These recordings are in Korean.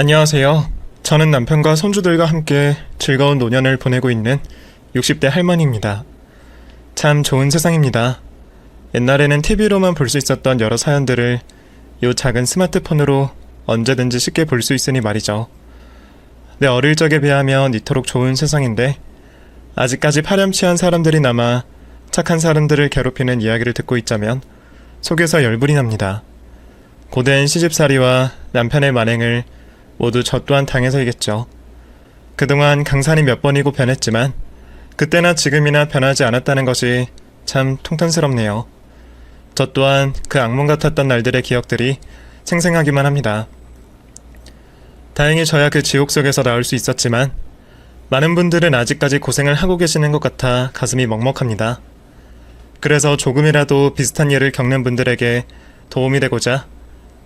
안녕하세요. 저는 남편과 손주들과 함께 즐거운 노년을 보내고 있는 60대 할머니입니다. 참 좋은 세상입니다. 옛날에는 TV로만 볼 수 있었던 여러 사연들을 요 작은 스마트폰으로 언제든지 쉽게 볼 수 있으니 말이죠. 내 어릴 적에 비하면 이토록 좋은 세상인데 아직까지 파렴치한 사람들이 남아 착한 사람들을 괴롭히는 이야기를 듣고 있자면 속에서 열불이 납니다. 고된 시집살이와 남편의 만행을 모두 저 또한 당해서이겠죠. 그동안 강산이 몇 번이고 변했지만 그때나 지금이나 변하지 않았다는 것이 참 통탄스럽네요. 저 또한 그 악몽 같았던 날들의 기억들이 생생하기만 합니다. 다행히 저야 그 지옥 속에서 나올 수 있었지만 많은 분들은 아직까지 고생을 하고 계시는 것 같아 가슴이 먹먹합니다. 그래서 조금이라도 비슷한 일을 겪는 분들에게 도움이 되고자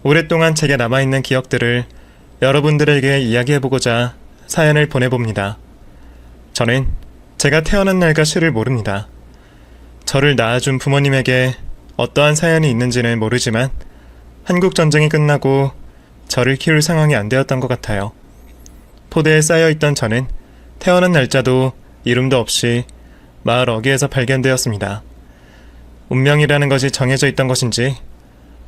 오랫동안 제게 남아있는 기억들을 여러분들에게 이야기해보고자 사연을 보내봅니다. 저는 제가 태어난 날과 시를 모릅니다. 저를 낳아준 부모님에게 어떠한 사연이 있는지는 모르지만 한국전쟁이 끝나고 저를 키울 상황이 안 되었던 것 같아요. 포대에 쌓여있던 저는 태어난 날짜도 이름도 없이 마을 어귀에서 발견되었습니다. 운명이라는 것이 정해져 있던 것인지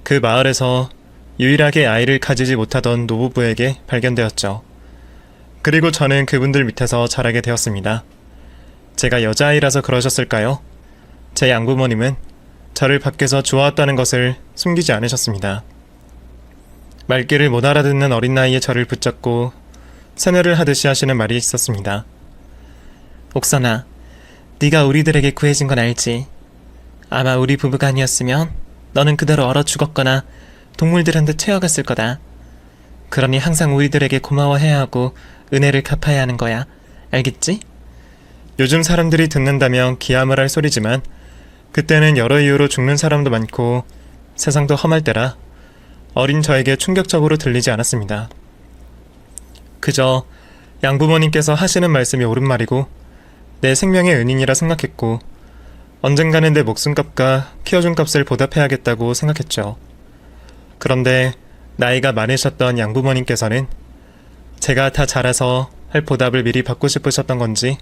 그 마을에서 유일하게 아이를 가지지 못하던 노부부에게 발견되었죠. 그리고 저는 그분들 밑에서 자라게 되었습니다. 제가 여자아이라서 그러셨을까요? 제 양부모님은 저를 밖에서 주워왔다는 것을 숨기지 않으셨습니다. 말귀를 못 알아듣는 어린 나이에 저를 붙잡고 세뇌를 하듯이 하시는 말이 있었습니다. 옥선아, 네가 우리들에게 구해진 건 알지? 아마 우리 부부가 아니었으면 너는 그대로 얼어 죽었거나 동물들한테 채워갔을 거다. 그러니 항상 우리들에게 고마워해야 하고 은혜를 갚아야 하는 거야. 알겠지? 요즘 사람들이 듣는다면 기함을 할 소리지만 그때는 여러 이유로 죽는 사람도 많고 세상도 험할 때라 어린 저에게 충격적으로 들리지 않았습니다. 그저 양부모님께서 하시는 말씀이 옳은 말이고 내 생명의 은인이라 생각했고 언젠가는 내 목숨값과 키워준 값을 보답해야겠다고 생각했죠. 그런데 나이가 많으셨던 양부모님께서는 제가 다 자라서 할 보답을 미리 받고 싶으셨던 건지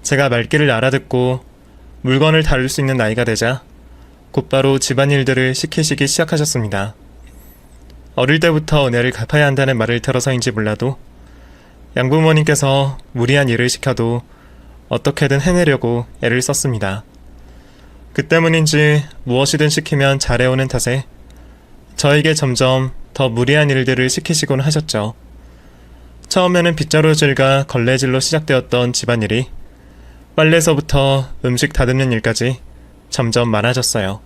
제가 말귀를 알아듣고 물건을 다룰 수 있는 나이가 되자 곧바로 집안일들을 시키시기 시작하셨습니다. 어릴 때부터 은혜를 갚아야 한다는 말을 들어서인지 몰라도 양부모님께서 무리한 일을 시켜도 어떻게든 해내려고 애를 썼습니다. 그 때문인지 무엇이든 시키면 잘해오는 탓에 저에게 점점 더 무리한 일들을 시키시곤 하셨죠. 처음에는 빗자루질과 걸레질로 시작되었던 집안일이 빨래서부터 음식 다듬는 일까지 점점 많아졌어요.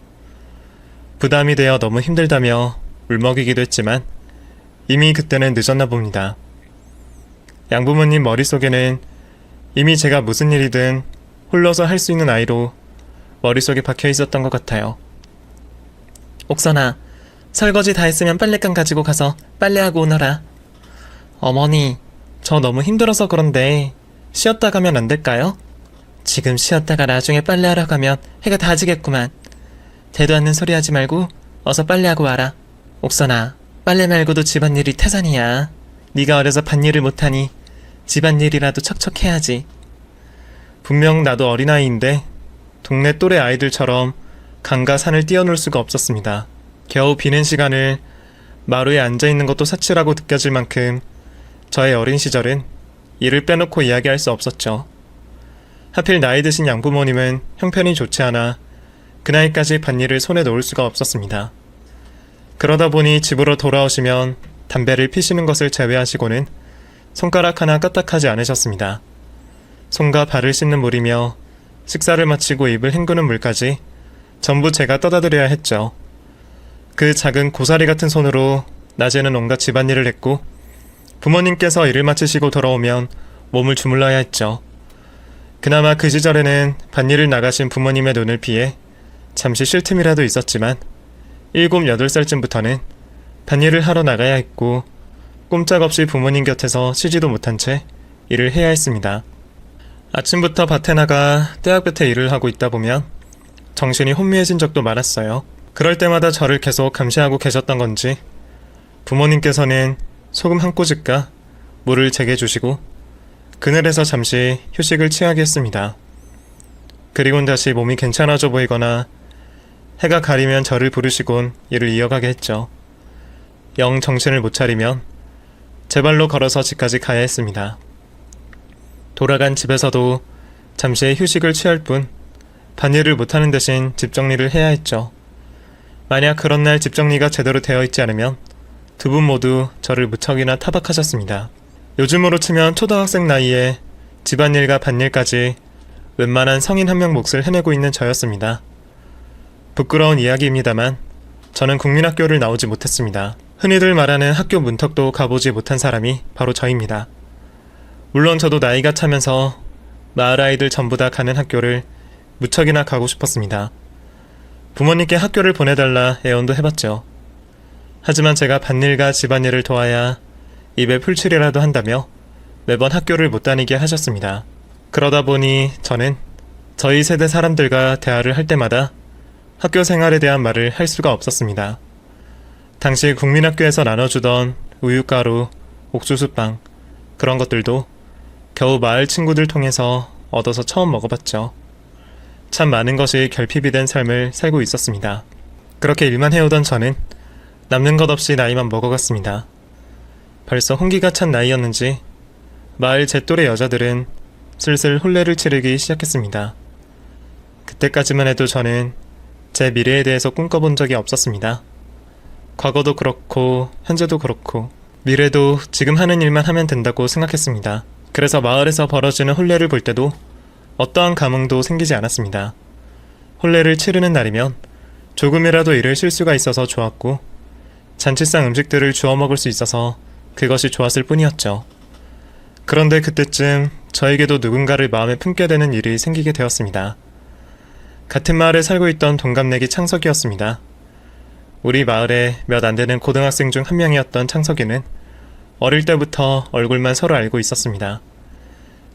부담이 되어 너무 힘들다며 울먹이기도 했지만 이미 그때는 늦었나 봅니다. 양부모님 머릿속에는 이미 제가 무슨 일이든 홀로서 할 수 있는 아이로 머릿속에 박혀 있었던 것 같아요. 옥선아, 설거지 다 했으면 빨랫감 가지고 가서 빨래하고 오너라. 어머니, 저 너무 힘들어서 그런데 쉬었다 가면 안 될까요? 지금 쉬었다가 나중에 빨래하러 가면 해가 다 지겠구만. 대도 않는 소리 하지 말고 어서 빨래하고 와라. 옥선아, 빨래 말고도 집안일이 태산이야. 네가 어려서 밭일을 못하니 집안일이라도 척척 해야지. 분명 나도 어린아이인데 동네 또래 아이들처럼 강과 산을 뛰어놀 수가 없었습니다. 겨우 비는 시간을 마루에 앉아있는 것도 사치라고 느껴질 만큼 저의 어린 시절은 일을 빼놓고 이야기할 수 없었죠. 하필 나이 드신 양부모님은 형편이 좋지 않아 그 나이까지 밭일을 손에 놓을 수가 없었습니다. 그러다 보니 집으로 돌아오시면 담배를 피시는 것을 제외하시고는 손가락 하나 까딱하지 않으셨습니다. 손과 발을 씻는 물이며 식사를 마치고 입을 헹구는 물까지 전부 제가 떠다 드려야 했죠. 그 작은 고사리 같은 손으로 낮에는 온갖 집안일을 했고 부모님께서 일을 마치시고 돌아오면 몸을 주물러야 했죠. 그나마 그 시절에는 밭일을 나가신 부모님의 눈을 피해 잠시 쉴 틈이라도 있었지만 7, 8살쯤부터는 밭일을 하러 나가야 했고 꼼짝없이 부모님 곁에서 쉬지도 못한 채 일을 해야 했습니다. 아침부터 밭에 나가 떼약볕에 일을 하고 있다 보면 정신이 혼미해진 적도 많았어요. 그럴 때마다 저를 계속 감시하고 계셨던 건지 부모님께서는 소금 한 꼬집과 물을 제게 주시고 그늘에서 잠시 휴식을 취하게 했습니다. 그리곤 다시 몸이 괜찮아져 보이거나 해가 가리면 저를 부르시곤 일을 이어가게 했죠. 영 정신을 못 차리면 제 발로 걸어서 집까지 가야 했습니다. 돌아간 집에서도 잠시의 휴식을 취할 뿐 밭일을 못하는 대신 집 정리를 해야 했죠. 만약 그런 날 집 정리가 제대로 되어 있지 않으면 두 분 모두 저를 무척이나 타박하셨습니다. 요즘으로 치면 초등학생 나이에 집안일과 밭일까지 웬만한 성인 한 명 몫을 해내고 있는 저였습니다. 부끄러운 이야기입니다만 저는 국민학교를 나오지 못했습니다. 흔히들 말하는 학교 문턱도 가보지 못한 사람이 바로 저입니다. 물론 저도 나이가 차면서 마을 아이들 전부 다 가는 학교를 무척이나 가고 싶었습니다. 부모님께 학교를 보내달라 애원도 해봤죠. 하지만 제가 밭일과 집안일을 도와야 입에 풀칠이라도 한다며 매번 학교를 못 다니게 하셨습니다. 그러다 보니 저는 저희 세대 사람들과 대화를 할 때마다 학교 생활에 대한 말을 할 수가 없었습니다. 당시 국민학교에서 나눠주던 우유가루, 옥수수빵 그런 것들도 겨우 마을 친구들 통해서 얻어서 처음 먹어봤죠. 참 많은 것이 결핍이 된 삶을 살고 있었습니다. 그렇게 일만 해오던 저는 남는 것 없이 나이만 먹어갔습니다. 벌써 홍기가 찬 나이였는지 마을 제 또래 여자들은 슬슬 혼례를 치르기 시작했습니다. 그때까지만 해도 저는 제 미래에 대해서 꿈꿔본 적이 없었습니다. 과거도 그렇고 현재도 그렇고 미래도 지금 하는 일만 하면 된다고 생각했습니다. 그래서 마을에서 벌어지는 혼례를 볼 때도 어떠한 감흥도 생기지 않았습니다. 혼례를 치르는 날이면 조금이라도 일을 쉴 수가 있어서 좋았고 잔치상 음식들을 주워 먹을 수 있어서 그것이 좋았을 뿐이었죠. 그런데 그때쯤 저에게도 누군가를 마음에 품게 되는 일이 생기게 되었습니다. 같은 마을에 살고 있던 동갑내기 창석이었습니다. 우리 마을에 몇 안 되는 고등학생 중 한 명이었던 창석이는 어릴 때부터 얼굴만 서로 알고 있었습니다.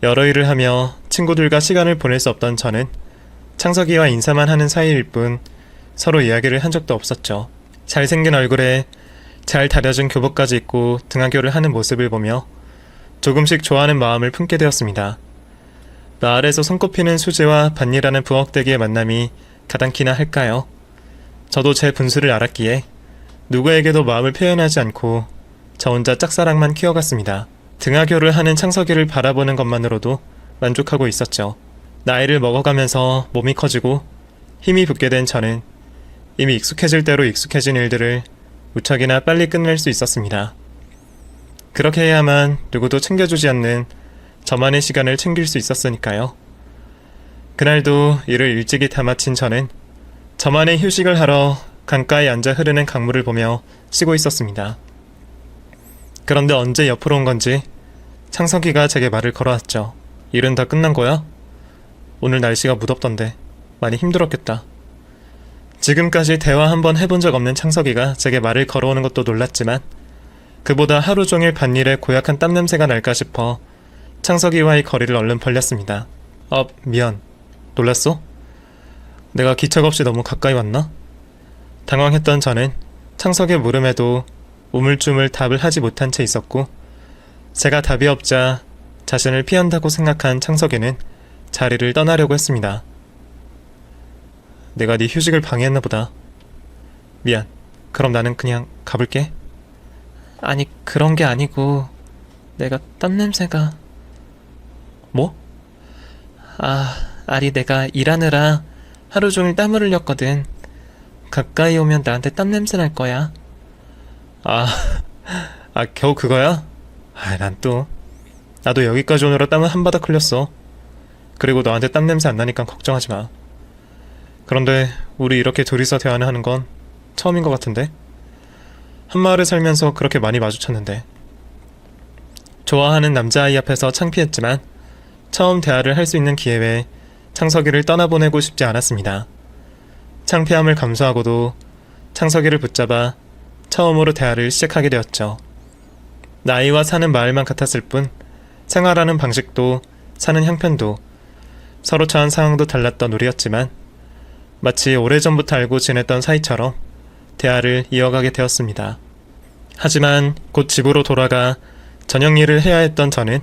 여러 일을 하며 친구들과 시간을 보낼 수 없던 저는 창석이와 인사만 하는 사이일 뿐 서로 이야기를 한 적도 없었죠. 잘생긴 얼굴에 잘 다려진 교복까지 입고 등하교를 하는 모습을 보며 조금씩 좋아하는 마음을 품게 되었습니다. 마을에서 손꼽히는 수지와 밭일하는 부엌대기의 만남이 가당키나 할까요? 저도 제 분수를 알았기에 누구에게도 마음을 표현하지 않고 저 혼자 짝사랑만 키워갔습니다. 등하교를 하는 창석이를 바라보는 것만으로도 만족하고 있었죠. 나이를 먹어가면서 몸이 커지고 힘이 붙게 된 저는 이미 익숙해질 대로 익숙해진 일들을 무척이나 빨리 끝낼 수 있었습니다. 그렇게 해야만 누구도 챙겨주지 않는 저만의 시간을 챙길 수 있었으니까요. 그날도 일을 일찍이 다 마친 저는 저만의 휴식을 하러 강가에 앉아 흐르는 강물을 보며 쉬고 있었습니다. 그런데 언제 옆으로 온 건지 창석이가 제게 말을 걸어왔죠. 일은 다 끝난 거야? 오늘 날씨가 무덥던데 많이 힘들었겠다. 지금까지 대화 한번 해본 적 없는 창석이가 제게 말을 걸어오는 것도 놀랐지만 그보다 하루 종일 밭일에 고약한 땀냄새가 날까 싶어 창석이와의 거리를 얼른 벌렸습니다. 미안. 놀랐어? 내가 기척 없이 너무 가까이 왔나? 당황했던 저는 창석의 물음에도 우물쭈물 답을 하지 못한 채 있었고 제가 답이 없자 자신을 피한다고 생각한 창석이는 자리를 떠나려고 했습니다. 내가 네 휴식을 방해했나 보다. 미안. 그럼 나는 그냥 가볼게. 아니 그런 게 아니고 내가 땀냄새가... 뭐? 아니 내가 일하느라 하루 종일 땀을 흘렸거든. 가까이 오면 나한테 땀냄새 날 거야. 겨우 그거야? 난 또... 나도 여기까지 오느라 땀을 한 바닥 흘렸어. 그리고 너한테 땀냄새 안 나니까 걱정하지 마. 그런데 우리 이렇게 둘이서 대화를 하는 건 처음인 것 같은데? 한마을에 살면서 그렇게 많이 마주쳤는데. 좋아하는 남자아이 앞에서 창피했지만 처음 대화를 할 수 있는 기회에 창석이를 떠나보내고 싶지 않았습니다. 창피함을 감수하고도 창석이를 붙잡아 처음으로 대화를 시작하게 되었죠. 나이와 사는 마을만 같았을 뿐 생활하는 방식도 사는 형편도 서로 처한 상황도 달랐던 우리였지만 마치 오래전부터 알고 지냈던 사이처럼 대화를 이어가게 되었습니다. 하지만 곧 집으로 돌아가 저녁 일을 해야 했던 저는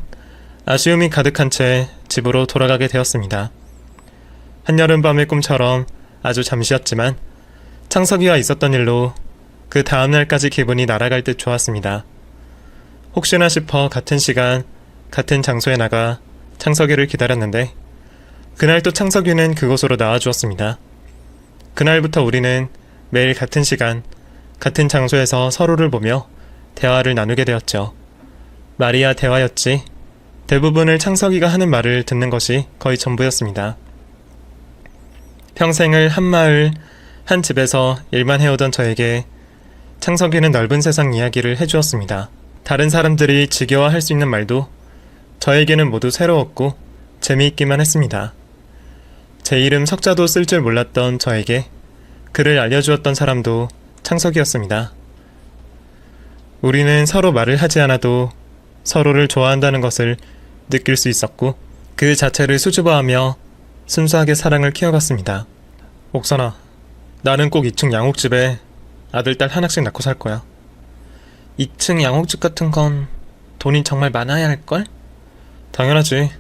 아쉬움이 가득한 채 집으로 돌아가게 되었습니다. 한여름밤의 꿈처럼 아주 잠시였지만 창석이와 있었던 일로 그 다음날까지 기분이 날아갈 듯 좋았습니다. 혹시나 싶어 같은 시간, 같은 장소에 나가 창석이를 기다렸는데 그날 또 창석이는 그곳으로 나와주었습니다. 그날부터 우리는 매일 같은 시간, 같은 장소에서 서로를 보며 대화를 나누게 되었죠. 말이야 대화였지 대부분을 창석이가 하는 말을 듣는 것이 거의 전부였습니다. 평생을 한 마을, 한 집에서 일만 해오던 저에게 창석이는 넓은 세상 이야기를 해주었습니다. 다른 사람들이 지겨워할 수 있는 말도 저에게는 모두 새로웠고 재미있기만 했습니다. 제 이름 석자도 쓸 줄 몰랐던 저에게 그를 알려주었던 사람도 창석이었습니다. 우리는 서로 말을 하지 않아도 서로를 좋아한다는 것을 느낄 수 있었고 그 자체를 수줍어하며 순수하게 사랑을 키워갔습니다. 옥선아, 나는 꼭 2층 양옥집에 아들, 딸 하나씩 낳고 살 거야. 2층 양옥집 같은 건 돈이 정말 많아야 할걸? 당연하지.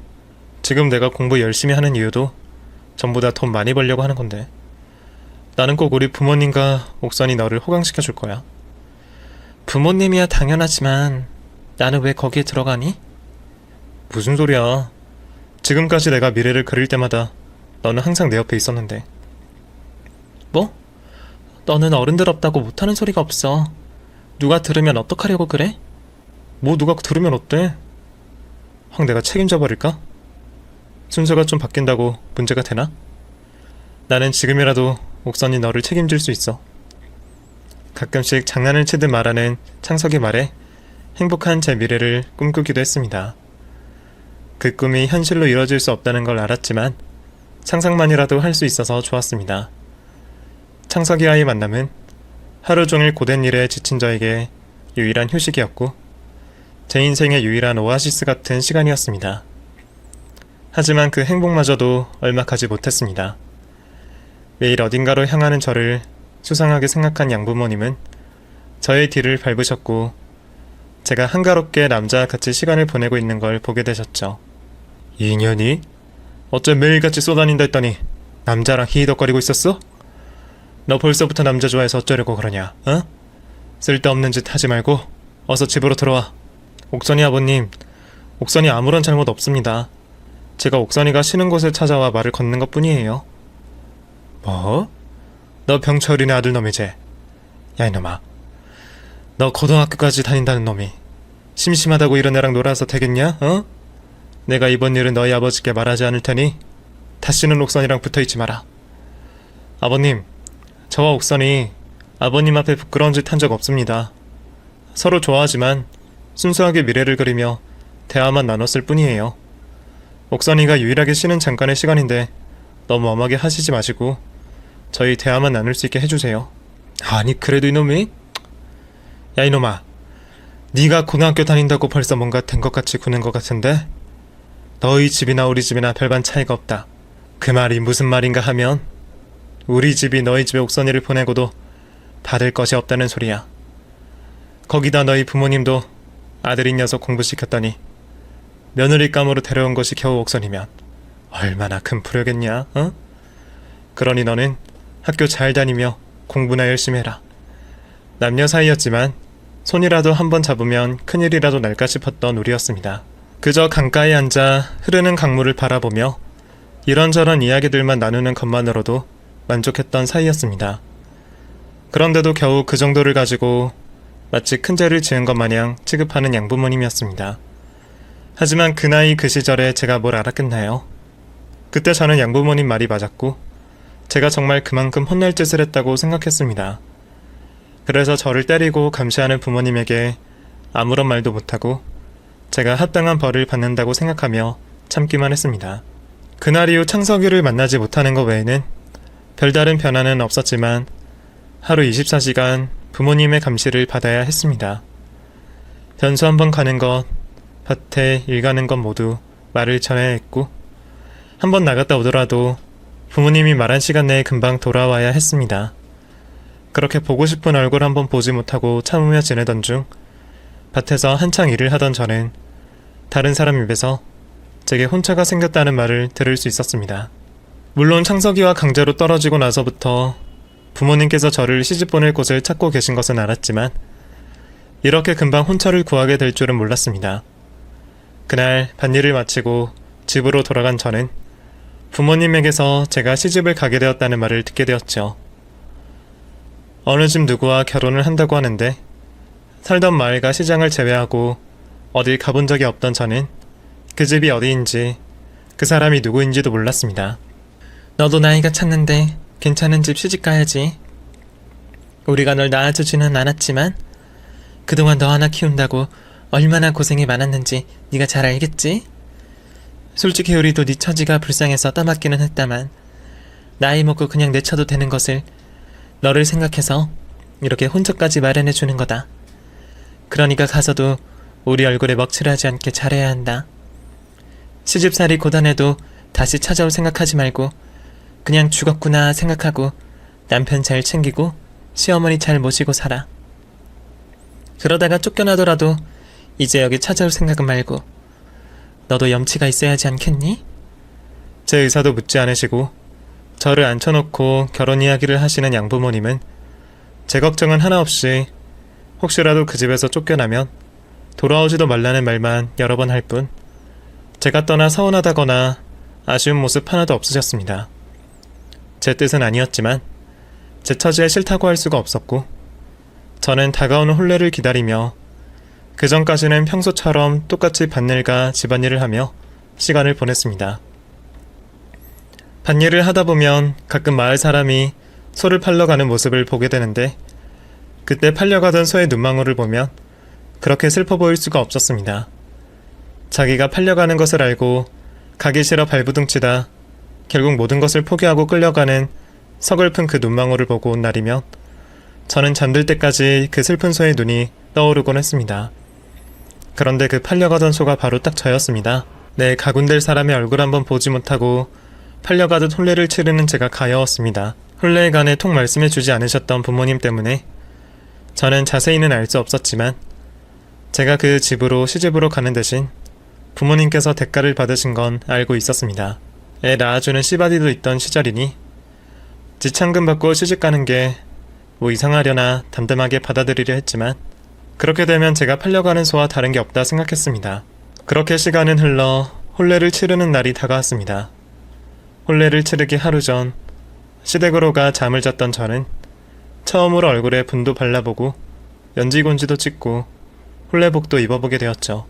지금 내가 공부 열심히 하는 이유도 전부 다 돈 많이 벌려고 하는 건데. 나는 꼭 우리 부모님과 옥선이 너를 호강시켜 줄 거야. 부모님이야 당연하지만 나는 왜 거기에 들어가니? 무슨 소리야. 지금까지 내가 미래를 그릴 때마다 너는 항상 내 옆에 있었는데. 뭐? 너는 어른들없다고 못하는 소리가 없어. 누가 들으면 어떡하려고 그래? 뭐 누가 들으면 어때? 확 내가 책임져 버릴까? 순서가 좀 바뀐다고 문제가 되나? 나는 지금이라도 옥선이 너를 책임질 수 있어. 가끔씩 장난을 치듯 말하는 창석의 말에 행복한 제 미래를 꿈꾸기도 했습니다. 그 꿈이 현실로 이뤄질 수 없다는 걸 알았지만 상상만이라도 할 수 있어서 좋았습니다. 창석이와의 만남은 하루 종일 고된 일에 지친 저에게 유일한 휴식이었고 제 인생의 유일한 오아시스 같은 시간이었습니다. 하지만 그 행복마저도 얼마 가지 못했습니다. 매일 어딘가로 향하는 저를 수상하게 생각한 양부모님은 저의 뒤를 밟으셨고 제가 한가롭게 남자와 같이 시간을 보내고 있는 걸 보게 되셨죠. 이 인연이? 어째 매일같이 쏘다닌다 했더니 남자랑 히히덕거리고 있었어? 너 벌써부터 남자 좋아해서 어쩌려고 그러냐, 어? 쓸데없는 짓 하지 말고 어서 집으로 들어와. 옥선이 아버님, 옥선이 아무런 잘못 없습니다. 제가 옥선이가 쉬는 곳을 찾아와 말을 건넨 것 뿐이에요. 뭐? 너 병철이네 아들놈이지? 야 이놈아, 너 고등학교까지 다닌다는 놈이 심심하다고 이런 애랑 놀아서 되겠냐? 어? 내가 이번 일은 너희 아버지께 말하지 않을 테니 다시는 옥선이랑 붙어있지 마라. 아버님, 저와 옥선이 아버님 앞에 부끄러운 짓 한 적 없습니다. 서로 좋아하지만 순수하게 미래를 그리며 대화만 나눴을 뿐이에요. 옥선이가 유일하게 쉬는 잠깐의 시간인데 너무 엄하게 하시지 마시고 저희 대화만 나눌 수 있게 해주세요. 아니 그래도 이놈이? 야 이놈아, 네가 고등학교 다닌다고 벌써 뭔가 된 것 같이 구는 것 같은데 너희 집이나 우리 집이나 별반 차이가 없다. 그 말이 무슨 말인가 하면 우리 집이 너희 집에 옥선이를 보내고도 받을 것이 없다는 소리야. 거기다 너희 부모님도 아들인 녀석 공부시켰더니 며느리감으로 데려온 것이 겨우 옥선이면 얼마나 큰 불효겠냐, 어? 그러니 너는 학교 잘 다니며 공부나 열심히 해라. 남녀 사이였지만 손이라도 한번 잡으면 큰일이라도 날까 싶었던 우리였습니다. 그저 강가에 앉아 흐르는 강물을 바라보며 이런저런 이야기들만 나누는 것만으로도 만족했던 사이였습니다. 그런데도 겨우 그 정도를 가지고 마치 큰 죄를 지은 것 마냥 취급하는 양부모님이었습니다. 하지만 그 나이 그 시절에 제가 뭘 알았겠나요? 그때 저는 양부모님 말이 맞았고 제가 정말 그만큼 혼날 짓을 했다고 생각했습니다. 그래서 저를 때리고 감시하는 부모님에게 아무런 말도 못하고 제가 합당한 벌을 받는다고 생각하며 참기만 했습니다. 그날 이후 창석이를 만나지 못하는 것 외에는 별다른 변화는 없었지만 하루 24시간 부모님의 감시를 받아야 했습니다. 변소 한번 가는 것, 밭에 일 가는 것 모두 말을 전해야 했고 한번 나갔다 오더라도 부모님이 말한 시간 내에 금방 돌아와야 했습니다. 그렇게 보고 싶은 얼굴 한번 보지 못하고 참으며 지내던 중 밭에서 한창 일을 하던 저는 다른 사람 입에서 제게 혼처가 생겼다는 말을 들을 수 있었습니다. 물론 창석이와 강제로 떨어지고 나서부터 부모님께서 저를 시집 보낼 곳을 찾고 계신 것은 알았지만 이렇게 금방 혼처를 구하게 될 줄은 몰랐습니다. 그날 밭일을 마치고 집으로 돌아간 저는 부모님에게서 제가 시집을 가게 되었다는 말을 듣게 되었죠. 어느 집 누구와 결혼을 한다고 하는데 살던 마을과 시장을 제외하고 어딜 가본 적이 없던 저는 그 집이 어디인지 그 사람이 누구인지도 몰랐습니다. 너도 나이가 찼는데 괜찮은 집 시집 가야지. 우리가 널 낳아주지는 않았지만 그동안 너 하나 키운다고 얼마나 고생이 많았는지 네가 잘 알겠지? 솔직히 우리도 네 처지가 불쌍해서 떠맡기는 했다만 나이 먹고 그냥 내쳐도 되는 것을 너를 생각해서 이렇게 혼처까지 마련해 주는 거다. 그러니까 가서도 우리 얼굴에 먹칠하지 않게 잘해야 한다. 시집살이 고단해도 다시 찾아올 생각하지 말고 그냥 죽었구나 생각하고 남편 잘 챙기고 시어머니 잘 모시고 살아. 그러다가 쫓겨나더라도 이제 여기 찾아올 생각은 말고 너도 염치가 있어야 하지 않겠니? 제 의사도 묻지 않으시고 저를 앉혀놓고 결혼 이야기를 하시는 양부모님은 제 걱정은 하나 없이 혹시라도 그 집에서 쫓겨나면 돌아오지도 말라는 말만 여러 번 할 뿐 제가 떠나 서운하다거나 아쉬운 모습 하나도 없으셨습니다. 제 뜻은 아니었지만 제 처지에 싫다고 할 수가 없었고 저는 다가오는 혼례를 기다리며 그 전까지는 평소처럼 똑같이 밭일과 집안일을 하며 시간을 보냈습니다. 밭일을 하다 보면 가끔 마을 사람이 소를 팔러 가는 모습을 보게 되는데 그때 팔려가던 소의 눈망울을 보면 그렇게 슬퍼 보일 수가 없었습니다. 자기가 팔려가는 것을 알고 가기 싫어 발부둥치다 결국 모든 것을 포기하고 끌려가는 서글픈 그 눈망울을 보고 온 날이면 저는 잠들 때까지 그 슬픈 소의 눈이 떠오르곤 했습니다. 그런데 그 팔려가던 소가 바로 딱 저였습니다. 내 가군될 사람의 얼굴 한번 보지 못하고 팔려가듯 혼례를 치르는 제가 가여웠습니다. 혼례에 관해 통 말씀해주지 않으셨던 부모님 때문에 저는 자세히는 알 수 없었지만 제가 그 집으로 시집으로 가는 대신 부모님께서 대가를 받으신 건 알고 있었습니다. 애 낳아주는 씨바디도 있던 시절이니 지창금 받고 시집 가는 게 뭐 이상하려나 담담하게 받아들이려 했지만 그렇게 되면 제가 팔려가는 소와 다른 게 없다 생각했습니다. 그렇게 시간은 흘러 혼례를 치르는 날이 다가왔습니다. 혼례를 치르기 하루 전 시댁으로 가 잠을 잤던 저는 처음으로 얼굴에 분도 발라보고 연지곤지도 찍고 혼례복도 입어보게 되었죠.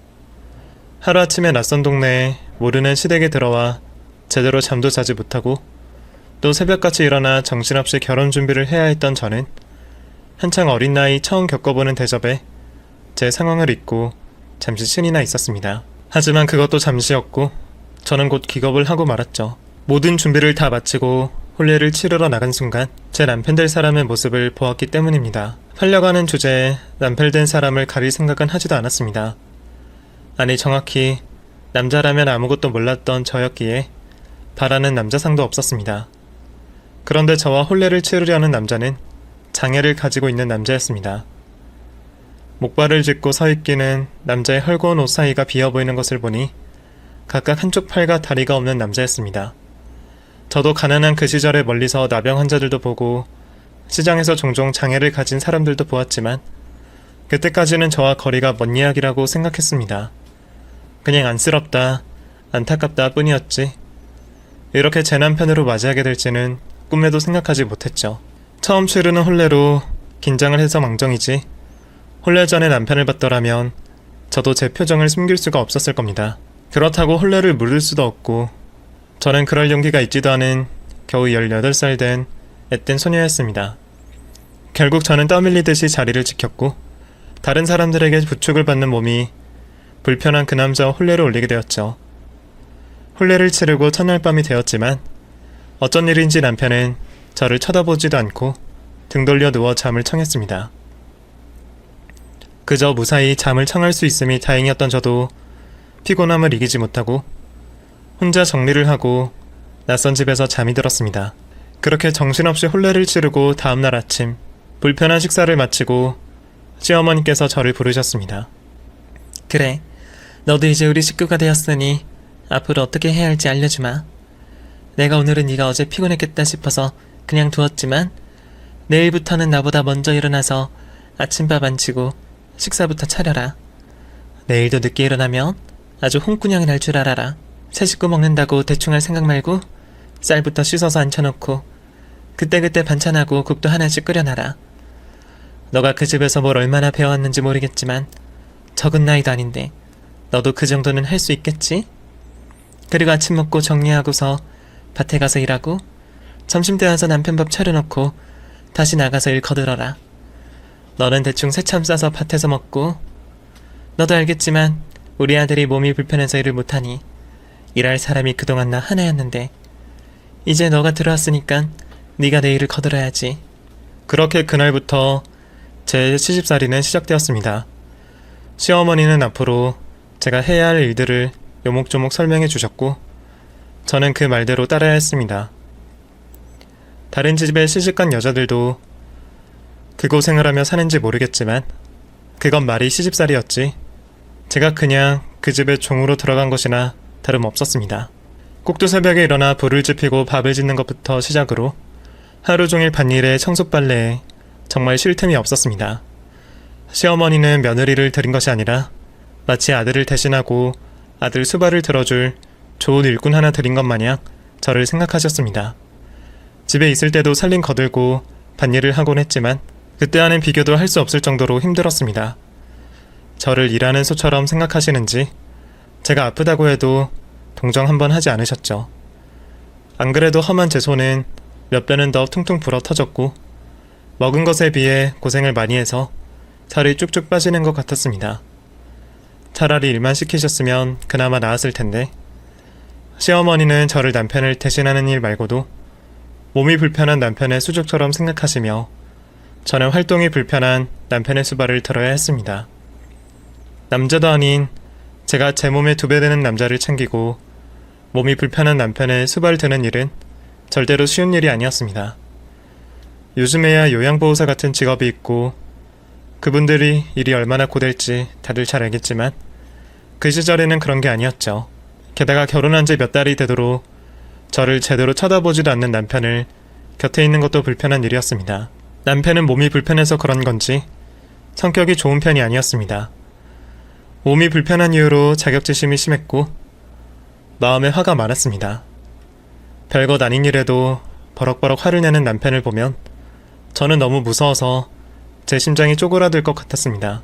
하루아침에 낯선 동네에 모르는 시댁에 들어와 제대로 잠도 자지 못하고 또 새벽같이 일어나 정신없이 결혼 준비를 해야 했던 저는 한창 어린 나이 처음 겪어보는 대접에 제 상황을 잊고 잠시 신이 나 있었습니다. 하지만 그것도 잠시였고 저는 곧 기겁을 하고 말았죠. 모든 준비를 다 마치고 혼례를 치르러 나간 순간 제 남편 될 사람의 모습을 보았기 때문입니다. 팔려가는 주제에 남편 된 사람을 가릴 생각은 하지도 않았습니다. 아니 정확히 남자라면 아무것도 몰랐던 저였기에 바라는 남자상도 없었습니다. 그런데 저와 혼례를 치르려는 남자는 장애를 가지고 있는 남자였습니다. 목발을 짚고 서 있기는 남자의 헐거운 옷 사이가 비어 보이는 것을 보니 각각 한쪽 팔과 다리가 없는 남자였습니다. 저도 가난한 그 시절에 멀리서 나병 환자들도 보고 시장에서 종종 장애를 가진 사람들도 보았지만 그때까지는 저와 거리가 먼 이야기라고 생각했습니다. 그냥 안쓰럽다, 안타깝다 뿐이었지 이렇게 제 남편으로 맞이하게 될지는 꿈에도 생각하지 못했죠. 처음 치르는 혼례로 긴장을 해서 망정이지 혼례 전에 남편을 봤더라면 저도 제 표정을 숨길 수가 없었을 겁니다. 그렇다고 혼례를 물을 수도 없고 저는 그럴 용기가 있지도 않은 겨우 18살 된 앳된 소녀였습니다. 결국 저는 떠밀리듯이 자리를 지켰고 다른 사람들에게 부축을 받는 몸이 불편한 그 남자와 혼례를 올리게 되었죠. 혼례를 치르고 첫날 밤이 되었지만 어쩐 일인지 남편은 저를 쳐다보지도 않고 등 돌려 누워 잠을 청했습니다. 그저 무사히 잠을 청할 수 있음이 다행이었던 저도 피곤함을 이기지 못하고 혼자 정리를 하고 낯선 집에서 잠이 들었습니다. 그렇게 정신없이 혼례를 치르고 다음날 아침 불편한 식사를 마치고 시어머니께서 저를 부르셨습니다. 그래, 너도 이제 우리 식구가 되었으니 앞으로 어떻게 해야 할지 알려주마. 내가 오늘은 네가 어제 피곤했겠다 싶어서 그냥 두었지만 내일부터는 나보다 먼저 일어나서 아침밥 안 치고 식사부터 차려라. 내일도 늦게 일어나면 아주 홍군형이 날 줄 알아라. 새 식구 먹는다고 대충 할 생각 말고 쌀부터 씻어서 앉혀놓고 그때그때 반찬하고 국도 하나씩 끓여놔라. 너가 그 집에서 뭘 얼마나 배워왔는지 모르겠지만 적은 나이도 아닌데 너도 그 정도는 할 수 있겠지? 그리고 아침 먹고 정리하고서 밭에 가서 일하고 점심때 와서 남편 밥 차려놓고 다시 나가서 일 거들어라. 너는 대충 새참 싸서 밭에서 먹고 너도 알겠지만 우리 아들이 몸이 불편해서 일을 못하니 일할 사람이 그동안 나 하나였는데 이제 너가 들어왔으니까 네가 내 일을 거들어야지. 그렇게 그날부터 제 시집살이는 시작되었습니다. 시어머니는 앞으로 제가 해야 할 일들을 요목조목 설명해 주셨고 저는 그 말대로 따라야 했습니다. 다른 집에 시집간 여자들도 그 고생을 하며 사는지 모르겠지만 그건 말이 시집살이였지 제가 그냥 그 집에 종으로 들어간 것이나 다름없었습니다. 꼭두 새벽에 일어나 불을 지피고 밥을 짓는 것부터 시작으로 하루 종일 밭일에 청소빨래에 정말 쉴 틈이 없었습니다. 시어머니는 며느리를 들인 것이 아니라 마치 아들을 대신하고 아들 수발을 들어줄 좋은 일꾼 하나 들인 것 마냥 저를 생각하셨습니다. 집에 있을 때도 살림 거들고 밭일을 하곤 했지만 그때와는 비교도 할 수 없을 정도로 힘들었습니다. 저를 일하는 소처럼 생각하시는지 제가 아프다고 해도 동정 한번 하지 않으셨죠. 안 그래도 험한 제 손은 몇 배는 더 퉁퉁 불어 터졌고 먹은 것에 비해 고생을 많이 해서 살이 쭉쭉 빠지는 것 같았습니다. 차라리 일만 시키셨으면 그나마 나았을 텐데 시어머니는 저를 남편을 대신하는 일 말고도 몸이 불편한 남편의 수족처럼 생각하시며 저는 활동이 불편한 남편의 수발을 들어야 했습니다. 남자도 아닌 제가 제 몸의 2배 되는 남자를 챙기고 몸이 불편한 남편의 수발 드는 일은 절대로 쉬운 일이 아니었습니다. 요즘에야 요양보호사 같은 직업이 있고 그분들이 일이 얼마나 고될지 다들 잘 알겠지만 그 시절에는 그런 게 아니었죠. 게다가 결혼한 지 몇 달이 되도록 저를 제대로 쳐다보지도 않는 남편을 곁에 있는 것도 불편한 일이었습니다. 남편은 몸이 불편해서 그런 건지 성격이 좋은 편이 아니었습니다. 몸이 불편한 이유로 자격지심이 심했고 마음에 화가 많았습니다. 별것 아닌 일에도 버럭버럭 화를 내는 남편을 보면 저는 너무 무서워서 제 심장이 쪼그라들 것 같았습니다.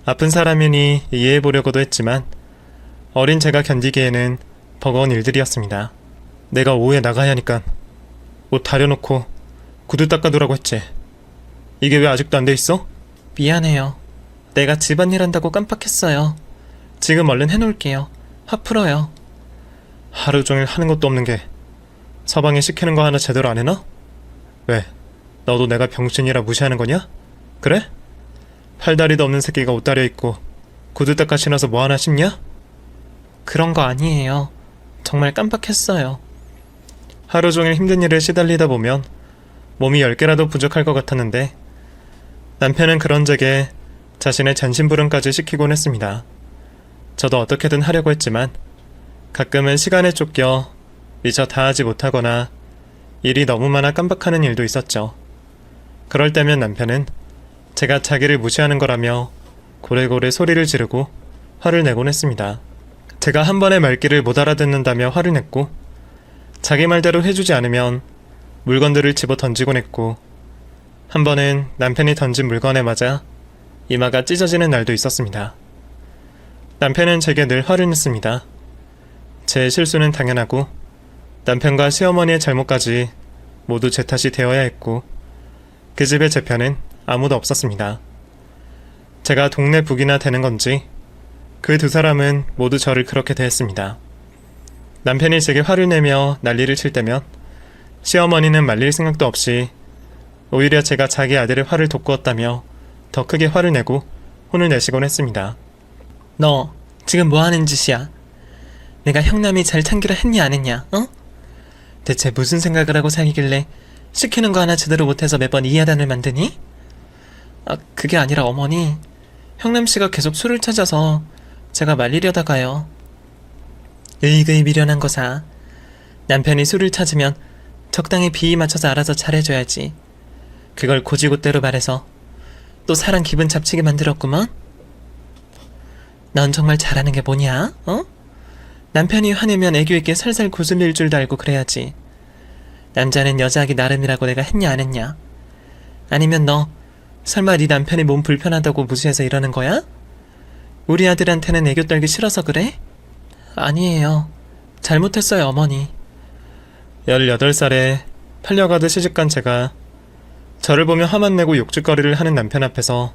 아픈 사람이니 이해해보려고도 했지만 어린 제가 견디기에는 버거운 일들이었습니다. 내가 오후에 나가야 하니까 옷 다려놓고 구두 닦아두라고 했지. 이게 왜 아직도 안 돼 있어? 미안해요. 내가 집안일 한다고 깜빡했어요. 지금 얼른 해놓을게요. 화 풀어요. 하루 종일 하는 것도 없는 게 서방이 시키는 거 하나 제대로 안 해놔? 왜? 너도 내가 병신이라 무시하는 거냐? 그래? 팔다리도 없는 새끼가 옷 다려 입고 구두 닦아 신어서 뭐 하나 싶냐? 그런 거 아니에요. 정말 깜빡했어요. 하루 종일 힘든 일에 시달리다 보면 몸이 10개라도 부족할 것 같았는데 남편은 그런 제게 자신의 잔심부름까지 시키곤 했습니다. 저도 어떻게든 하려고 했지만 가끔은 시간에 쫓겨 미처 다하지 못하거나 일이 너무 많아 깜빡하는 일도 있었죠. 그럴 때면 남편은 제가 자기를 무시하는 거라며 고래고래 소리를 지르고 화를 내곤 했습니다. 제가 한 번의 말귀를 못 알아듣는다며 화를 냈고 자기 말대로 해주지 않으면 물건들을 집어 던지곤 했고 한 번은 남편이 던진 물건에 맞아 이마가 찢어지는 날도 있었습니다. 남편은 제게 늘 화를 냈습니다. 제 실수는 당연하고 남편과 시어머니의 잘못까지 모두 제 탓이 되어야 했고 그 집에 제 편은 아무도 없었습니다. 제가 동네 북이나 되는 건지 그 두 사람은 모두 저를 그렇게 대했습니다. 남편이 제게 화를 내며 난리를 칠 때면 시어머니는 말릴 생각도 없이 오히려 제가 자기 아들의 화를 돋구었다며 더 크게 화를 내고 혼을 내시곤 했습니다. 너 지금 뭐 하는 짓이야? 내가 형남이 잘 챙기라 했냐 안 했냐? 어? 대체 무슨 생각을 하고 사귀길래 시키는 거 하나 제대로 못해서 매번 이야단을 만드니? 그게 아니라 어머니, 형남씨가 계속 술을 찾아서 제가 말리려다가요. 으이그이 미련한 거사. 남편이 술을 찾으면 적당히 비위 맞춰서 알아서 잘해줘야지. 그걸 고지고대로 말해서 또 사람 기분 잡치게 만들었구먼? 넌 정말 잘하는 게 뭐냐, 어? 남편이 화내면 애교 있게 살살 구슬릴 줄도 알고 그래야지. 남자는 여자하기 나름이라고 내가 했냐 안 했냐? 아니면 너 설마 네 남편이 몸 불편하다고 무시해서 이러는 거야? 우리 아들한테는 애교 떨기 싫어서 그래? 아니에요. 잘못했어요, 어머니. 18살에 팔려가듯 시집간 제가 저를 보며 화만 내고 욕짓거리를 하는 남편 앞에서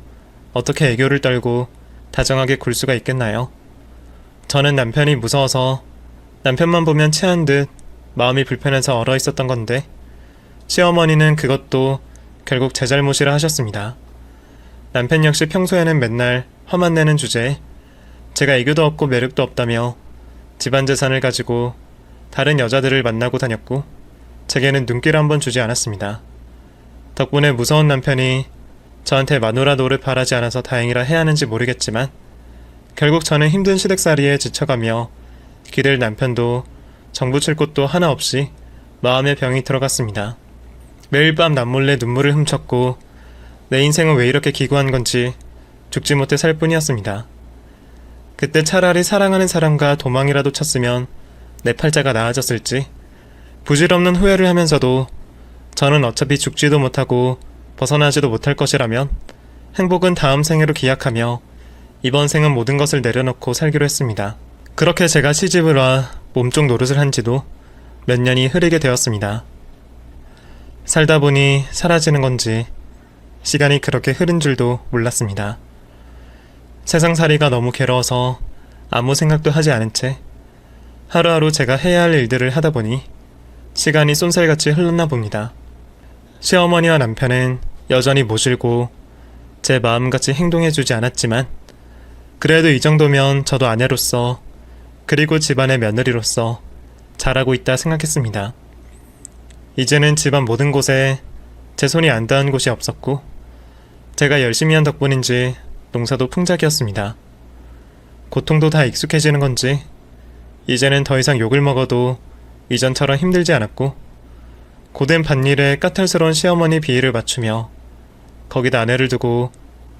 어떻게 애교를 떨고 다정하게 굴 수가 있겠나요? 저는 남편이 무서워서 남편만 보면 체한 듯 마음이 불편해서 얼어 있었던 건데 시어머니는 그것도 결국 제 잘못이라 하셨습니다. 남편 역시 평소에는 맨날 화만 내는 주제에 제가 애교도 없고 매력도 없다며 집안 재산을 가지고 다른 여자들을 만나고 다녔고 제게는 눈길 한번 주지 않았습니다. 덕분에 무서운 남편이 저한테 마누라 노릇 바라지 않아서 다행이라 해야 하는지 모르겠지만 결국 저는 힘든 시댁살이에 지쳐가며 기댈 남편도 정부칠 곳도 하나 없이 마음의 병이 들어갔습니다. 매일 밤 남몰래 눈물을 훔쳤고 내 인생은 왜 이렇게 기구한 건지 죽지 못해 살 뿐이었습니다. 그때 차라리 사랑하는 사람과 도망이라도 쳤으면 내 팔자가 나아졌을지 부질없는 후회를 하면서도 저는 어차피 죽지도 못하고 벗어나지도 못할 것이라면 행복은 다음 생애로 기약하며 이번 생은 모든 것을 내려놓고 살기로 했습니다. 그렇게 제가 시집을 와 몸쪽 노릇을 한 지도 몇 년이 흐르게 되었습니다. 살다 보니 사라지는 건지 시간이 그렇게 흐른 줄도 몰랐습니다. 세상살이가 너무 괴로워서 아무 생각도 하지 않은 채 하루하루 제가 해야 할 일들을 하다 보니 시간이 쏜살같이 흘렀나 봅니다. 시어머니와 남편은 여전히 모질고 제 마음같이 행동해주지 않았지만 그래도 이 정도면 저도 아내로서 그리고 집안의 며느리로서 잘하고 있다 생각했습니다. 이제는 집안 모든 곳에 제 손이 안 닿은 곳이 없었고 제가 열심히 한 덕분인지 농사도 풍작이었습니다. 고통도 다 익숙해지는 건지 이제는 더 이상 욕을 먹어도 이전처럼 힘들지 않았고 고된 밭일에 까탈스러운 시어머니 비위를 맞추며 거기다 아내를 두고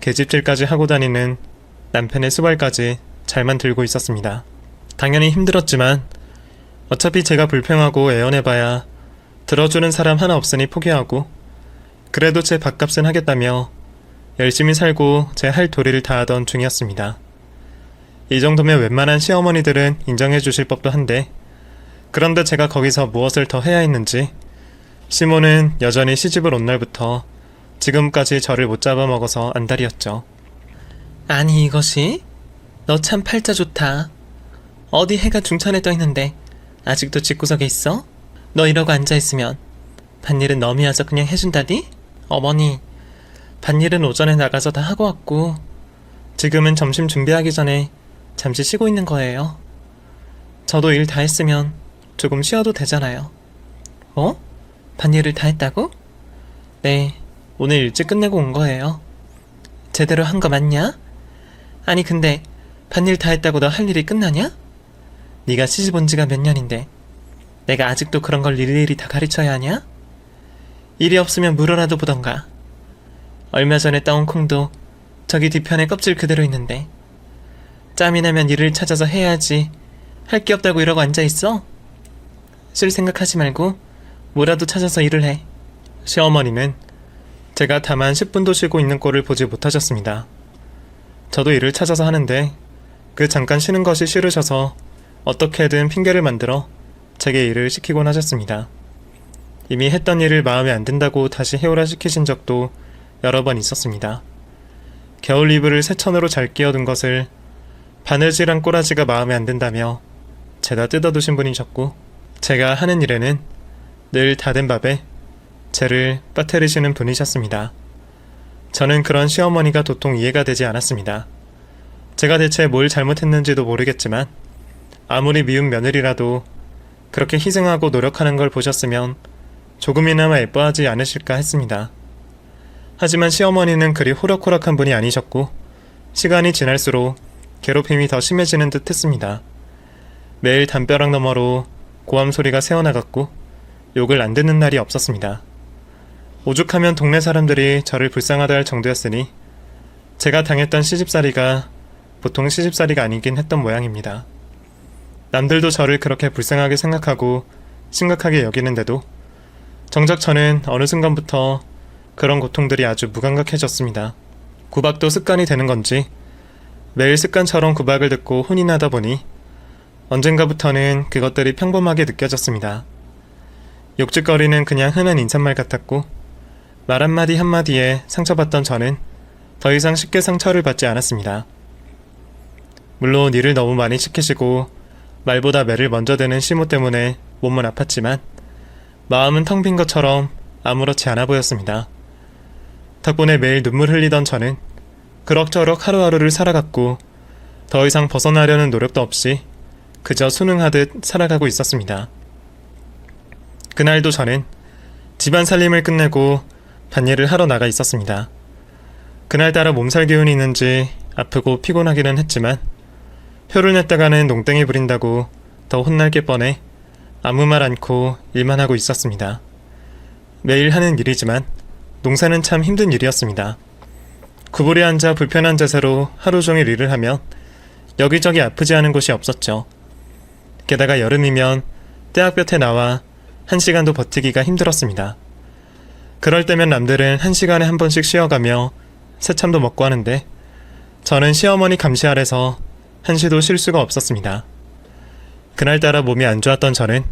계집질까지 하고 다니는 남편의 수발까지 잘만 들고 있었습니다. 당연히 힘들었지만 어차피 제가 불평하고 애원해봐야 들어주는 사람 하나 없으니 포기하고 그래도 제 밥값은 하겠다며 열심히 살고 제 할 도리를 다하던 중이었습니다. 이 정도면 웬만한 시어머니들은 인정해 주실 법도 한데 그런데 제가 거기서 무엇을 더 해야 했는지 시모는 여전히 시집을 온 날부터 지금까지 저를 못 잡아먹어서 안달이었죠. 아니 이것이? 너 참 팔자 좋다. 어디 해가 중천에 떠있는데 아직도 집구석에 있어? 너 이러고 앉아있으면 밭일은 너미 와서 그냥 해준다디? 어머니, 밭일은 오전에 나가서 다 하고 왔고 지금은 점심 준비하기 전에 잠시 쉬고 있는 거예요. 저도 일 다 했으면 조금 쉬어도 되잖아요. 어? 밭일을 다 했다고? 네, 오늘 일찍 끝내고 온 거예요. 제대로 한 거 맞냐? 아니 근데 밭일 다 했다고 너 할 일이 끝나냐? 네가 시집 온 지가 몇 년인데 내가 아직도 그런 걸 일일이 다 가르쳐야 하냐? 일이 없으면 물어라도 보던가. 얼마 전에 따온 콩도 저기 뒤편에 껍질 그대로 있는데 짬이 나면 일을 찾아서 해야지 할 게 없다고 이러고 앉아있어? 쉴 생각하지 말고 뭐라도 찾아서 일을 해. 시어머니는 제가 다만 10분도 쉬고 있는 꼴을 보지 못하셨습니다. 저도 일을 찾아서 하는데 그 잠깐 쉬는 것이 싫으셔서 어떻게든 핑계를 만들어 제게 일을 시키곤 하셨습니다. 이미 했던 일을 마음에 안 든다고 다시 해오라 시키신 적도 여러 번 있었습니다. 겨울 이불을 새천으로 잘 끼워둔 것을 바느질한 꼬라지가 마음에 안 든다며 죄다 뜯어두신 분이셨고 제가 하는 일에는 늘 다 된 밥에 죄를 빠뜨리시는 분이셨습니다. 저는 그런 시어머니가 도통 이해가 되지 않았습니다. 제가 대체 뭘 잘못했는지도 모르겠지만 아무리 미운 며느리라도 그렇게 희생하고 노력하는 걸 보셨으면 조금이나마 예뻐하지 않으실까 했습니다. 하지만 시어머니는 그리 호락호락한 분이 아니셨고 시간이 지날수록 괴롭힘이 더 심해지는 듯 했습니다. 매일 담벼락 너머로 고함 소리가 새어나갔고 욕을 안 듣는 날이 없었습니다. 오죽하면 동네 사람들이 저를 불쌍하다 할 정도였으니 제가 당했던 시집살이가 보통 시집살이가 아니긴 했던 모양입니다. 남들도 저를 그렇게 불쌍하게 생각하고 심각하게 여기는데도 정작 저는 어느 순간부터 그런 고통들이 아주 무감각해졌습니다. 구박도 습관이 되는 건지 매일 습관처럼 구박을 듣고 혼이 나다 보니 언젠가부터는 그것들이 평범하게 느껴졌습니다. 욕짓거리는 그냥 흔한 인사말 같았고 말 한마디 한마디에 상처받던 저는 더 이상 쉽게 상처를 받지 않았습니다. 물론 일을 너무 많이 시키시고 말보다 매를 먼저 대는 시모 때문에 몸은 아팠지만 마음은 텅 빈 것처럼 아무렇지 않아 보였습니다. 덕분에 매일 눈물 흘리던 저는 그럭저럭 하루하루를 살아갔고 더 이상 벗어나려는 노력도 없이 그저 순응하듯 살아가고 있었습니다. 그날도 저는 집안 살림을 끝내고 밭일을 하러 나가 있었습니다. 그날따라 몸살 기운이 있는지 아프고 피곤하기는 했지만 표를 냈다가는 농땡이 부린다고 더 혼날 게 뻔해 아무 말 않고 일만 하고 있었습니다. 매일 하는 일이지만 농사는 참 힘든 일이었습니다. 구부려 앉아 불편한 자세로 하루 종일 일을 하면 여기저기 아프지 않은 곳이 없었죠. 게다가 여름이면 떼학볕에 나와 1시간도 버티기가 힘들었습니다. 그럴 때면 남들은 1시간에 한 번씩 쉬어가며 새참도 먹고 하는데 저는 시어머니 감시 아래서 한시도 쉴 수가 없었습니다. 그날따라 몸이 안 좋았던 저는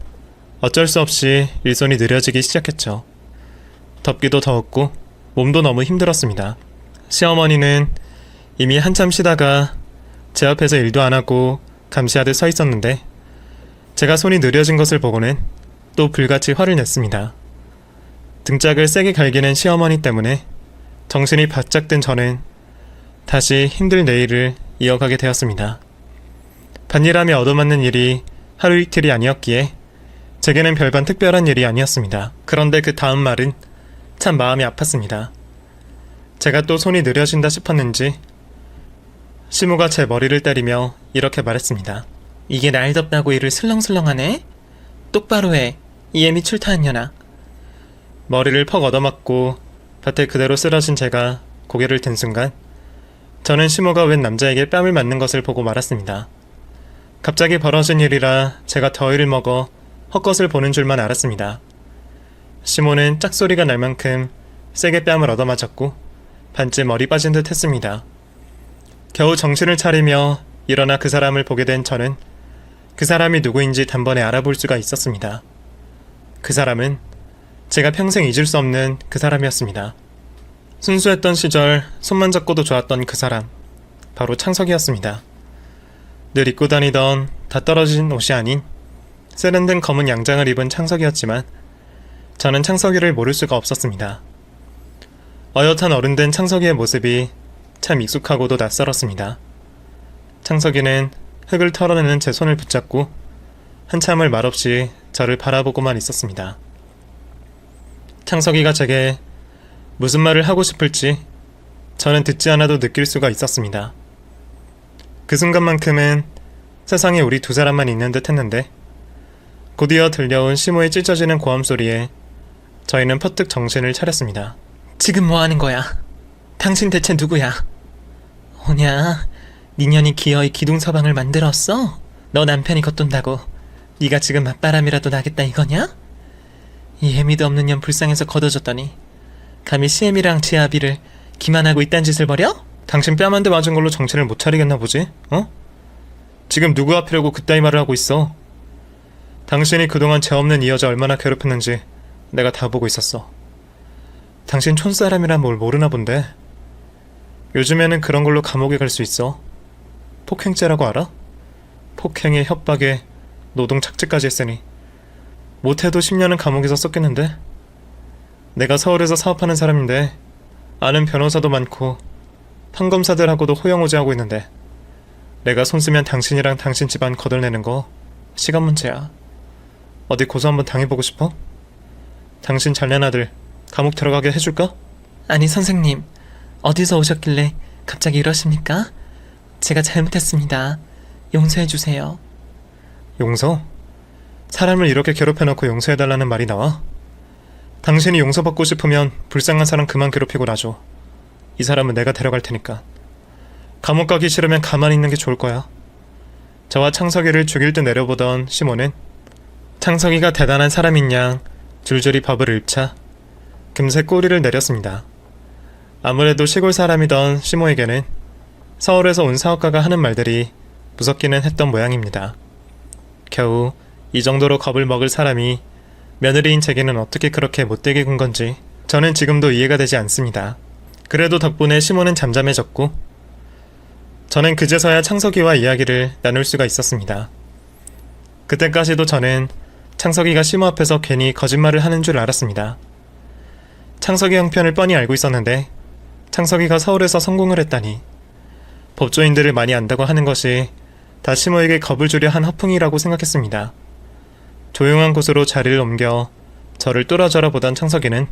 어쩔 수 없이 일손이 느려지기 시작했죠. 덥기도 더웠고 몸도 너무 힘들었습니다. 시어머니는 이미 한참 쉬다가 제 앞에서 일도 안 하고 감시하듯 서 있었는데 제가 손이 느려진 것을 보고는 또 불같이 화를 냈습니다. 등짝을 세게 갈기는 시어머니 때문에 정신이 바짝 든 저는 다시 힘들 내일을 이어가게 되었습니다. 밭일하며 얻어맞는 일이 하루 이틀이 아니었기에 제게는 별반 특별한 일이 아니었습니다. 그런데 그 다음 말은 참 마음이 아팠습니다. 제가 또 손이 느려진다 싶었는지 시모가 제 머리를 때리며 이렇게 말했습니다. 이게 날 덥다고 일을 슬렁슬렁하네? 똑바로 해. 이애미 출타한 년아. 머리를 퍽 얻어맞고 밭에 그대로 쓰러진 제가 고개를 든 순간 저는 시모가 웬 남자에게 뺨을 맞는 것을 보고 말았습니다. 갑자기 벌어진 일이라 제가 더위를 먹어 헛것을 보는 줄만 알았습니다. 시모는 짝소리가 날 만큼 세게 뺨을 얻어맞았고 반쯤 머리 빠진 듯 했습니다. 겨우 정신을 차리며 일어나 그 사람을 보게 된 저는 그 사람이 누구인지 단번에 알아볼 수가 있었습니다. 그 사람은 제가 평생 잊을 수 없는 그 사람이었습니다. 순수했던 시절 손만 잡고도 좋았던 그 사람, 바로 창석이었습니다. 늘 입고 다니던 다 떨어진 옷이 아닌 세련된 검은 양장을 입은 창석이었지만 저는 창석이를 모를 수가 없었습니다. 어엿한 어른된 창석이의 모습이 참 익숙하고도 낯설었습니다. 창석이는 흙을 털어내는 제 손을 붙잡고 한참을 말없이 저를 바라보고만 있었습니다. 창석이가 제게 무슨 말을 하고 싶을지 저는 듣지 않아도 느낄 수가 있었습니다. 그 순간만큼은 세상에 우리 두 사람만 있는 듯 했는데 곧이어 들려온 시모의 찢어지는 고함 소리에 저희는 퍼뜩 정신을 차렸습니다. 지금 뭐 하는 거야? 당신 대체 누구야? 오냐, 니년이 기어이 기둥서방을 만들었어? 너 남편이 겉돈다고 네가 지금 맞바람이라도 나겠다 이거냐? 이 애미도 없는 년 불쌍해서 걷어줬더니 감히 시애미랑 지 아비를 기만하고 이딴 짓을 벌여? 당신 뺨 한 대 맞은 걸로 정신을 못 차리겠나 보지? 어? 지금 누구 앞이라고 그따위 말을 하고 있어? 당신이 그동안 죄 없는 이 여자 얼마나 괴롭혔는지 내가 다 보고 있었어. 당신 촌사람이란 뭘 모르나 본데 요즘에는 그런 걸로 감옥에 갈 수 있어. 폭행죄라고 알아? 폭행에 협박에 노동 착취까지 했으니 못해도 10년은 감옥에서 썼겠는데? 내가 서울에서 사업하는 사람인데 아는 변호사도 많고 판검사들하고도 호영호제하고 있는데 내가 손 쓰면 당신이랑 당신 집안 거덜내는 거 시간 문제야. 어디 고소 한번 당해보고 싶어? 당신 잘난 아들 감옥 들어가게 해줄까? 아니 선생님, 어디서 오셨길래 갑자기 이러십니까? 제가 잘못했습니다. 용서해주세요. 용서? 사람을 이렇게 괴롭혀놓고 용서해달라는 말이 나와? 당신이 용서받고 싶으면 불쌍한 사람 그만 괴롭히고 놔줘. 이 사람은 내가 데려갈 테니까. 감옥 가기 싫으면 가만히 있는 게 좋을 거야. 저와 창석이를 죽일 듯 내려보던 시몬은 창석이가 대단한 사람인 양 줄줄이 밥을 읊자 금세 꼬리를 내렸습니다. 아무래도 시골 사람이던 시모에게는 서울에서 온 사업가가 하는 말들이 무섭기는 했던 모양입니다. 겨우 이 정도로 겁을 먹을 사람이 며느리인 제게는 어떻게 그렇게 못되게 군 건지 저는 지금도 이해가 되지 않습니다. 그래도 덕분에 시모는 잠잠해졌고 저는 그제서야 창석이와 이야기를 나눌 수가 있었습니다. 그때까지도 저는 창석이가 시모 앞에서 괜히 거짓말을 하는 줄 알았습니다. 창석이 형편을 뻔히 알고 있었는데 창석이가 서울에서 성공을 했다니 법조인들을 많이 안다고 하는 것이 다 시모에게 겁을 주려 한 허풍이라고 생각했습니다. 조용한 곳으로 자리를 옮겨 저를 뚫어져라 보던 창석이는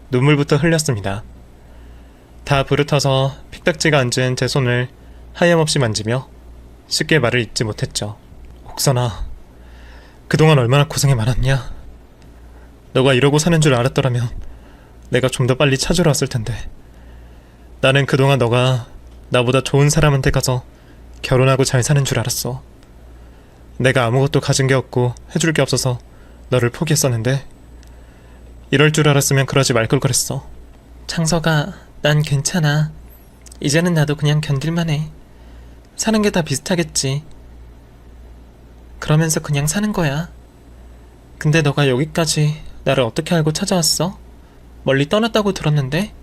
눈물부터 흘렸습니다. 다 부르터서 픽딱지가 앉은 제 손을 하염없이 만지며 쉽게 말을 잇지 못했죠. 옥선아, 그동안 얼마나 고생이 많았냐? 너가 이러고 사는 줄 알았더라면 내가 좀 더 빨리 찾으러 왔을 텐데. 나는 그동안 너가 나보다 좋은 사람한테 가서 결혼하고 잘 사는 줄 알았어. 내가 아무것도 가진 게 없고 해줄 게 없어서 너를 포기했었는데 이럴 줄 알았으면 그러지 말 걸 그랬어. 창석아, 난 괜찮아. 이제는 나도 그냥 견딜만 해. 사는 게 다 비슷하겠지. 그러면서 그냥 사는 거야. 근데 너가 여기까지 나를 어떻게 알고 찾아왔어? 멀리 떠났다고 들었는데?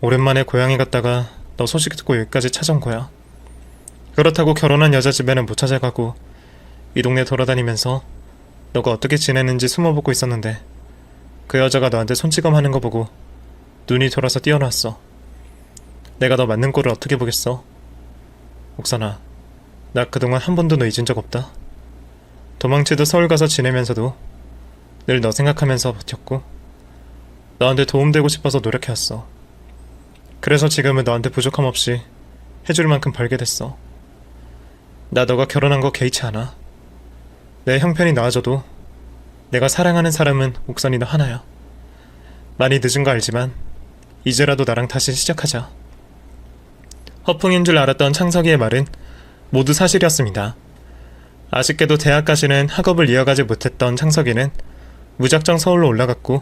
오랜만에 고향에 갔다가 너 소식 듣고 여기까지 찾아온 거야. 그렇다고 결혼한 여자 집에는 못 찾아가고 이 동네 돌아다니면서 너가 어떻게 지내는지 숨어보고 있었는데 그 여자가 너한테 손찌검하는 거 보고 눈이 돌아서 뛰어났어. 내가 너 맞는 꼴을 어떻게 보겠어? 옥선아, 나 그동안 한 번도 너 잊은 적 없다. 도망치듯 서울 가서 지내면서도 늘 너 생각하면서 버텼고 너한테 도움되고 싶어서 노력해왔어. 그래서 지금은 너한테 부족함 없이 해줄 만큼 벌게 됐어. 나 너가 결혼한 거 개의치 않아. 내 형편이 나아져도 내가 사랑하는 사람은 옥선이 너 하나야. 많이 늦은 거 알지만 이제라도 나랑 다시 시작하자. 허풍인 줄 알았던 창석이의 말은 모두 사실이었습니다. 아쉽게도 대학까지는 학업을 이어가지 못했던 창석이는 무작정 서울로 올라갔고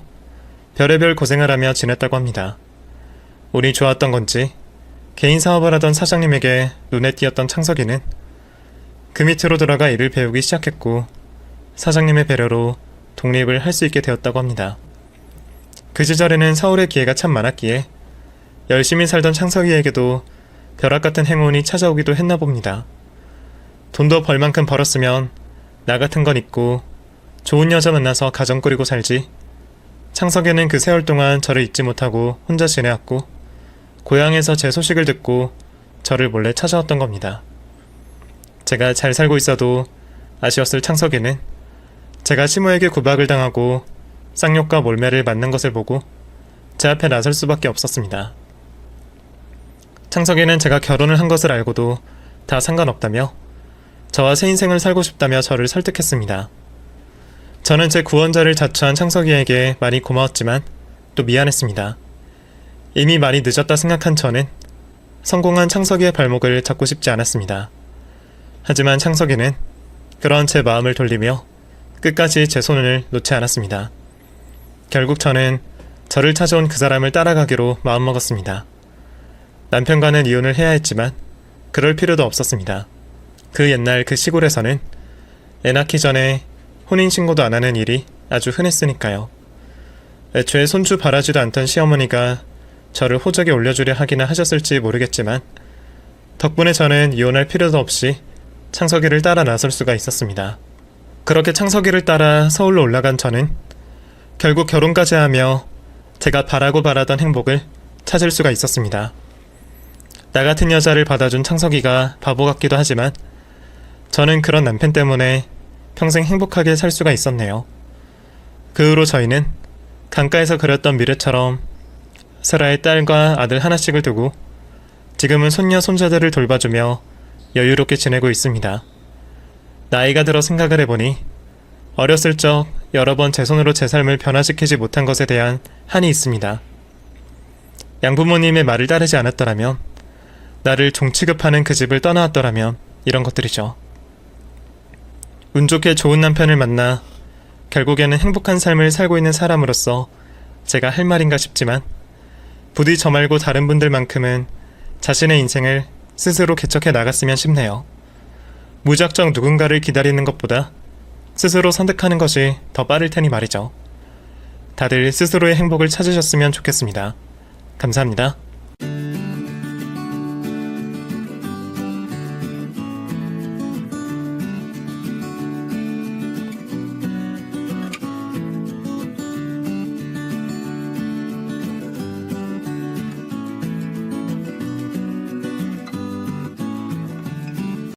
별의별 고생을 하며 지냈다고 합니다. 운이 좋았던 건지 개인 사업을 하던 사장님에게 눈에 띄었던 창석이는 그 밑으로 들어가 일을 배우기 시작했고 사장님의 배려로 독립을 할 수 있게 되었다고 합니다. 그 시절에는 서울의 기회가 참 많았기에 열심히 살던 창석이에게도 벼락같은 행운이 찾아오기도 했나 봅니다. 돈도 벌 만큼 벌었으면 나 같은 건 있고 좋은 여자 만나서 가정 꾸리고 살지. 창석이는 그 세월 동안 저를 잊지 못하고 혼자 지내왔고 고향에서 제 소식을 듣고 저를 몰래 찾아왔던 겁니다. 제가 잘 살고 있어도 아쉬웠을 창석이는 제가 시모에게 구박을 당하고 쌍욕과 몰매를 맞는 것을 보고 제 앞에 나설 수밖에 없었습니다. 창석이는 제가 결혼을 한 것을 알고도 다 상관없다며 저와 새 인생을 살고 싶다며 저를 설득했습니다. 저는 제 구원자를 자처한 창석이에게 많이 고마웠지만 또 미안했습니다. 이미 많이 늦었다 생각한 저는 성공한 창석이의 발목을 잡고 싶지 않았습니다. 하지만 창석이는 그런 제 마음을 돌리며 끝까지 제 손을 놓지 않았습니다. 결국 저는 저를 찾아온 그 사람을 따라가기로 마음먹었습니다. 남편과는 이혼을 해야 했지만 그럴 필요도 없었습니다. 그 옛날 그 시골에서는 애 낳기 전에 혼인신고도 안 하는 일이 아주 흔했으니까요. 애초에 손주 바라지도 않던 시어머니가 저를 호적에 올려주려 하기는 하셨을지 모르겠지만 덕분에 저는 이혼할 필요도 없이 창석이를 따라 나설 수가 있었습니다. 그렇게 창석이를 따라 서울로 올라간 저는 결국 결혼까지 하며 제가 바라던 행복을 찾을 수가 있었습니다. 나 같은 여자를 받아준 창석이가 바보 같기도 하지만 저는 그런 남편 때문에 평생 행복하게 살 수가 있었네요. 그 후로 저희는 강가에서 그렸던 미래처럼 세라의 딸과 아들 하나씩을 두고 지금은 손녀 손자들을 돌봐주며 여유롭게 지내고 있습니다. 나이가 들어 생각을 해보니 어렸을 적 여러 번 제 손으로 제 삶을 변화시키지 못한 것에 대한 한이 있습니다. 양부모님의 말을 따르지 않았더라면, 나를 종 취급하는 그 집을 떠나왔더라면, 이런 것들이죠. 운 좋게 좋은 남편을 만나 결국에는 행복한 삶을 살고 있는 사람으로서 제가 할 말인가 싶지만, 부디 저 말고 다른 분들만큼은 자신의 인생을 스스로 개척해 나갔으면 싶네요. 무작정 누군가를 기다리는 것보다 스스로 선택하는 것이 더 빠를 테니 말이죠. 다들 스스로의 행복을 찾으셨으면 좋겠습니다. 감사합니다.